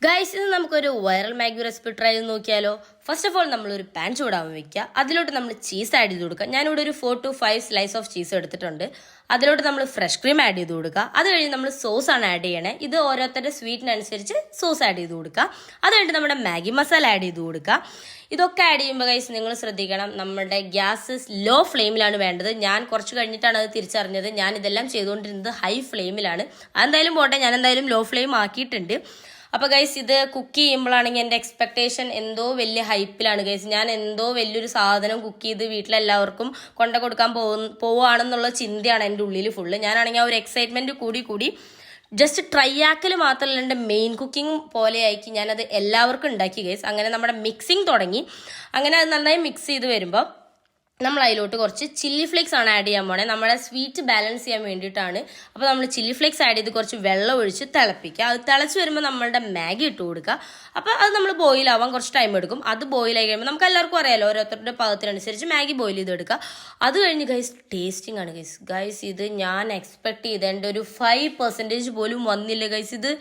Guys ഇന്ന് നമുക്കൊരു viral Maggi recipe try ചെയ്ത് നോക്കിയാലോ. ഫസ്റ്റ് ഓഫ് ഓൾ നമ്മളൊരു പാൻ ചൂടാൻ വെക്കുക. അതിലോട്ട് നമ്മൾ ചീസ് ആഡ് ചെയ്ത് കൊടുക്കുക. ഞാനിവിടെ ഒരു 4 to 5 സ്ലൈസ് ഓഫ് ചീസ് എടുത്തിട്ടുണ്ട്. അതിലോട്ട് നമ്മൾ ഫ്രഷ് ക്രീം ആഡ് ചെയ്ത് കൊടുക്കുക. അത് കഴിഞ്ഞ് നമ്മൾ സോസ് ആണ് ആഡ് ചെയ്യണേ. ഇത് ഓരോരുത്തരുടെ സ്വീറ്റിനനുസരിച്ച് സോസ് ആഡ് ചെയ്ത് കൊടുക്കുക. അത് കഴിഞ്ഞിട്ട് നമ്മുടെ മാഗി മസാല ആഡ് ചെയ്ത് കൊടുക്കുക. ഇതൊക്കെ ആഡ് ചെയ്യുമ്പോൾ ഗൈസ് നിങ്ങൾ ശ്രദ്ധിക്കണം, നമ്മുടെ ഗ്യാസ് ലോ ഫ്ലെയിമിലാണ് വേണ്ടത്. ഞാൻ കുറച്ച് കഴിഞ്ഞിട്ടാണ് അത് തിരിച്ചറിഞ്ഞത്. ഞാൻ ഇതെല്ലാം ചെയ്തുകൊണ്ടിരുന്നത് ഹൈ ഫ്ലെയിമിലാണ്. അതെന്തായാലും പോട്ടെ, ഞാൻ എന്തായാലും ലോ ഫ്ലെയിം ആക്കിയിട്ടുണ്ട്. അപ്പോൾ ഗൈസ് ഇത് കുക്ക് ചെയ്യുമ്പോഴാണെങ്കിൽ എൻ്റെ എക്സ്പെക്ടേഷൻ എന്തോ വലിയ ഹൈപ്പിലാണ് ഗൈസ്. ഞാൻ എന്തോ വലിയൊരു സാധനം കുക്ക് ചെയ്ത് വീട്ടിലെല്ലാവർക്കും കൊണ്ട കൊടുക്കാൻ പോവുകയാണെന്നുള്ള ചിന്തയാണ് എൻ്റെ ഉള്ളിൽ ഫുള്ള്. ഞാനാണെങ്കിൽ ആ ഒരു എക്സൈറ്റ്മെൻറ്റ് കൂടി ജസ്റ്റ് ട്രൈ ആക്കൽ മാത്രമല്ല, എൻ്റെ മെയിൻ കുക്കിംഗ് പോലെ ആക്കി ഞാനത് എല്ലാവർക്കും ഉണ്ടാക്കി ഗൈസ്. അങ്ങനെ നമ്മുടെ മിക്സിങ് തുടങ്ങി. അങ്ങനെ അത് നന്നായി മിക്സ് ചെയ്ത് വരുമ്പോൾ നമ്മൾ അതിലോട്ട് കുറച്ച് ചില്ലി ഫ്ലേക്സ് ആണ് ആഡ് ചെയ്യാൻ പോണേ. നമ്മുടെ സ്വീറ്റ് ബാലൻസ് ചെയ്യാൻ വേണ്ടിയിട്ടാണ്. അപ്പോൾ നമ്മൾ ചില്ലി ഫ്ലേക്സ് ആഡ് ചെയ്ത് കുറച്ച് വെള്ളം ഒഴിച്ച് തിളപ്പിക്കുക. അത് തിളച്ച് വരുമ്പോൾ നമ്മളുടെ മാഗി ഇട്ട് കൊടുക്കുക. അപ്പോൾ അത് നമ്മൾ ബോയിൽ ആവാൻ കുറച്ച് ടൈം എടുക്കും. അത് ബോയിൽ ആയി കഴിയുമ്പോൾ നമുക്ക് എല്ലാവർക്കും അറിയാലോ, ഓരോരുത്തരുടെ പാകത്തിനനുസരിച്ച് മാഗി ബോയിൽ ചെയ്തെടുക്കുക. അത് കഴിഞ്ഞ് ഗൈസ് ടേസ്റ്റിംഗ് ആണ് ഗൈസ്. ഇത് ഞാൻ എക്സ്പെക്ട് ചെയ്ത എൻ്റെ ഒരു 5% പോലും വന്നില്ല ഗൈസ്. ഇത്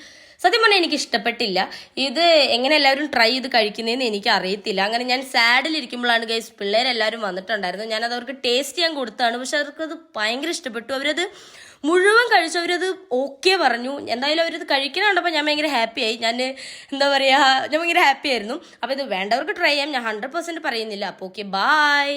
സത്യം പറഞ്ഞാൽ എനിക്ക് ഇഷ്ടപ്പെട്ടില്ല. ഇത് എങ്ങനെ എല്ലാവരും ട്രൈ ചെയ്ത് കഴിക്കുന്നതെന്ന് എനിക്ക് അറിയത്തില്ല. അങ്ങനെ ഞാൻ സാഡിലിരിക്കുമ്പോഴാണ് ഗൈസ് പിള്ളേരെല്ലാവരും വന്നിട്ടുണ്ടായിരുന്നു. ഞാനത് അവർക്ക് ടേസ്റ്റ് ചെയ്യാൻ കൊടുത്താണ്. പക്ഷെ അവർക്കത് ഭയങ്കര ഇഷ്ടപ്പെട്ടു. അവരത് മുഴുവൻ കഴിച്ചു. അവരത് ഓക്കെ പറഞ്ഞു. എന്തായാലും അവരത് കഴിക്കണം കണ്ടപ്പോൾ ഞാൻ ഭയങ്കര ഹാപ്പിയായി. ഞാൻ ഭയങ്കര ഹാപ്പി ആയിരുന്നു. അപ്പോൾ ഇത് വേണ്ടവർക്ക് ട്രൈ ചെയ്യാം. ഞാൻ 100% പറയുന്നില്ല. അപ്പോൾ ഓക്കെ, ബൈ.